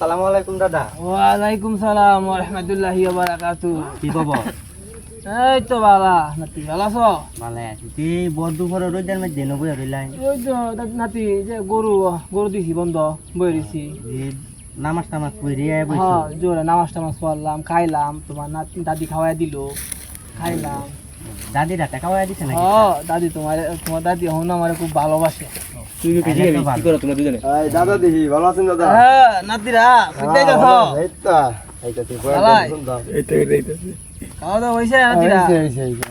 সালামু আলাইকুম দাদা। ওয়ালাইকুম সালাম ওয়া রাহমাতুল্লাহি ওয়া বারাকাতুহু। কি খবর? এই তো বালা নাতি ভালো আছো? ভালো আছি। তুই বন্ধু করে রোজার মধ্যে নবই রইলাই। ওই তো নাতি যে গরু দিছি বন্ধ বই রইছি। নামাজ টামাজ পড়ে বইছো? হ্যাঁ জোরে নামাজ টামাজ পড়লাম খাইলাম তোমার নাতি দাদি খাওয়াই দিল খাইলাম। দাদি রাতে খাওয়াই দিছে নাকি? হ্যাঁ দাদি তোমার দাদি এখন আমার খুব ভালোবাসে। কি করো তোমরা দুজনে? এই দাদা দেখি ভালো আছেন দাদা? হ্যাঁ নাতিরা কোথায় গেছো? এই তো এইটাতে ভালাই। এইটাতে খাওয়া দাওয়া হইছে নাতিরা?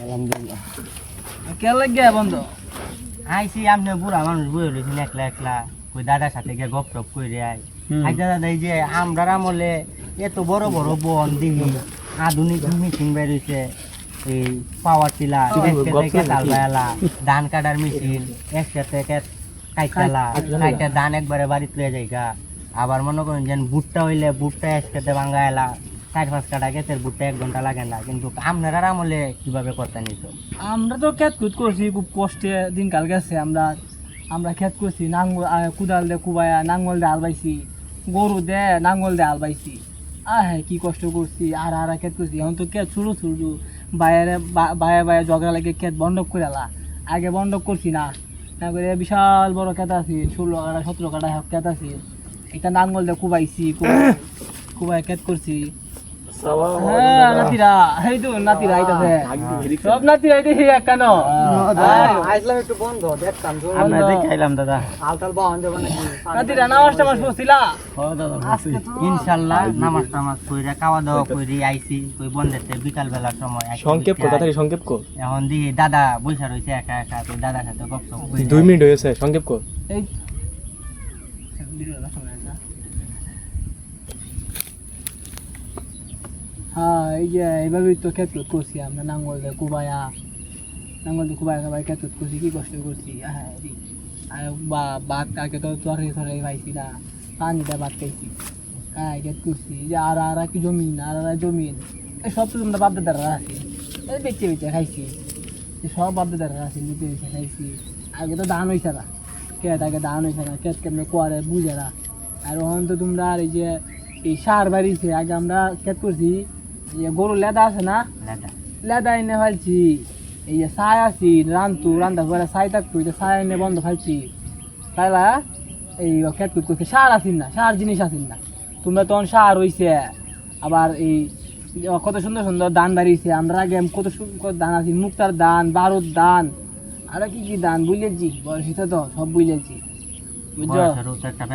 আলহামদুলিল্লাহ। কে লাগে বন্ধ? আইছি আমনে বুড়া মানুষ বই রইছেন একলা একলা। কই দাদার সাথে গিয়ে গপ টপ কইরে আই। আই দাদা এই যে আমরার আমলে এত বড় বড় বন দিহি আধুনিক মেশিন বের হইছে। এই পাওয়ার টিলার একসাথে তালবালা ধান কাটার মেশিন একসাথে কাইটা ধান একবারে বাড়িতে লয়ে যাইগা। আবার মনে করেন যে ভুট্টা হইলে ভুট্টা একসাথে ভাঙ্গাইলা 4-5 কাটা গেছের ভুট্টা 1 ঘন্টা লাগে না। কিন্তু আপনারা আমলে কিভাবে করতে নিছো? আমরা তো খেত কুদ করছি খুব কষ্টে দিনকাল গেছে। আমরা খেত করছি নাঙ্গল কুদাল দিয়ে কুবায়া নাঙ্গল দিয়ে আলবাইছি গরু দে নাঙ্গল দিয়ে আলবাইছি। হ্যাঁ কি কষ্ট করছি আর খেত করছি। এখন তো খেত ছোটো ছোটো বাইরে জগা লাগে খেত বন্ধক করে আলা। আগে বন্ধক করছি না করে বিশাল বড় খেত আছে 16 কাটা 17 কাটা খেত আছে। একটা নাঙ্গল দিয়ে কুবাই খেত করছি। হ্যাঁ নাতিরা এই তো নাতিরা আইতাছে সব নাতিরা আইতাছে কেন আইসলাম একটু বন্ধ দেখতাম তো আমরা দেখাইলাম দাদা। হালতাল বাহন যাব নাকি? নাতিরা নামাজ টামাজ পড়ছিলা? ইনশাআল্লাহ নামাজ টামাজ কইরা খাওয়া দাওয়া কইরি আইছি কই বন্ধেতে বিকাল বেলার সময় সংক্ষেপ কর তাড়াতাড়ি সংক্ষেপ কর। এখন দিহি দাদা বইসা রইছে একা একা। তো দাদার সাথে গপসপ কইরি 2 মিনিট হয়েছে সংক্ষেপ কর। এই হ্যাঁ এই যে এইভাবেই তো খেত করছি আমরা নাঙ্গল দিয়ে কুবায়া সবাই খেত করছি কি কষ্ট করছি। হ্যাঁ ভাত আগে তো তরকারি খাইছি না পানিটা ভাত খাইছি। হ্যাঁ খেত করছি যে আর কি জমিন জমিন এই সব তো তোমরা বাপদাদারা আছে এই বেচে খাইছি সব বাপদাদারা আছে বেচে খাইছি। আগে তো ধান হয়েছে না খেত আগে ধান হয়েছে না খেত কেমনে করে বুঝে না। আর ওখান তো তোমরা আর এই যে এই সার বাড়িছে আগে আমরা খেত করছি গরু লেদা আছে না লেদা এনে ফেলছি। এই যে ছাই আছি রান্ধা করে ছাই থাকতো ছাই এনে বন্ধ ফেলছি তাইলা এই খেত করছে সার আসিন না সার জিনিস আসিন না। তোমরা তখন সার হইছে আবার এই কত সুন্দর সুন্দর ধান বাড়িয়েছে। আমরা আগে কত সুন্দর ধান আছি মুক্তার ধান বারুদ ধান আর কি ধান বুঝলেছি বয়সিতে তো সব বুঝলেছি বুঝছো। বয়সেরও তো একটা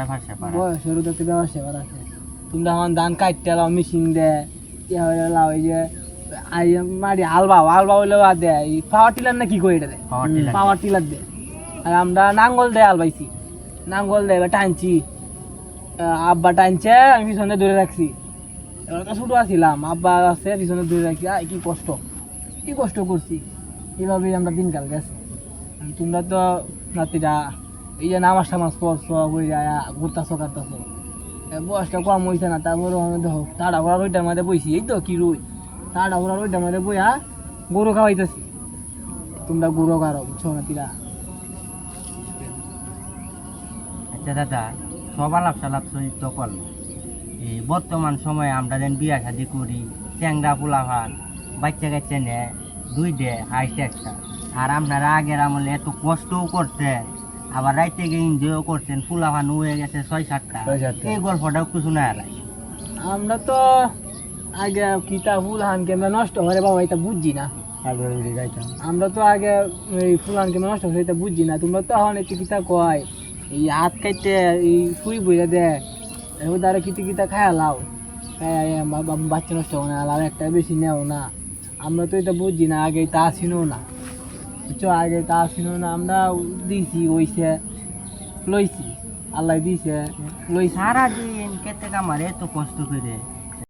ব্যবহার সেবার আছে। তোমরা আমার ধান কাটতে লাও মেশিন দেয় লাও এই যে মারি হালবা হইলে দেয় পাওয়ার টিলার না কি করে এটা দেয় পাওয়ার টিলার দেয়। আর আমরা নাঙ্গল দেয় আলবাইছি নাঙ্গল দেয় এবার টানছি আব্বা টানছে আমি পিছনে ধরে রাখছি। এবার তো ছোটো আসছিলাম আব্বা আছে পিছনে ধরে রাখছি কি কষ্ট করছি। এইভাবেই আমরা দিনকাল গেছে। তোমরা তো নাতিরা এই যে নামাজ টামাজ পড়ছো বই ঘুরতাছো কাটতাছো বয়সটা কম হয়েছে না। তারপরে দেখো তাড়া ঘোড়ার ওইটার মধ্যে বইছি এই তো কি রুই তাড়া ঘোড়ার ওইটার মধ্যে বইয়া গরু খাওয়াইতেছি। তোমরা গরু খাও বুঝছো নাতিরা? আচ্ছা দাদা সব আলাপ সালাপ চরিত্র করল এই বর্তমান সময়ে আমরা যেন বিয়া শাদি করি চ্যাংরা পোলাভান বাচ্চা কাচ্চা নেয় 2 ডে হাইস্ট একটা। আর আপনারা আগের আমলে এত কষ্টও করছেন আবার রাইতে গিয়ে এনজয়ও করছেন পোলাভান হয়ে গেছে 6-7টা। এই গল্পটা একটু শোনা এলাই। আমরা তো আগে কিতা ফুলহান কেমন নষ্ট করে বাবা এটা বুঝছি না। আমরা তো আগে এই ফুলহান কেমন নষ্ট করে এটা বুঝছি না। তোমরা তো এখন একটু কিতা কয় এই হাত কাটতে এই ফুই বইয়া দেয় দ্বারা কিতা খায়া লাও বাচ্চা নষ্ট হবে না লাও একটা বেশি নেও না। আমরা তো এটা বুঝছি না আগে তা আসিনও না বুঝছো আগে তা আসিনও না। আমরা দিয়েছি ওইছে লইছি আল্লাহ দিয়েছে লই সারাদিন কেটে কামারে এত কষ্ট করে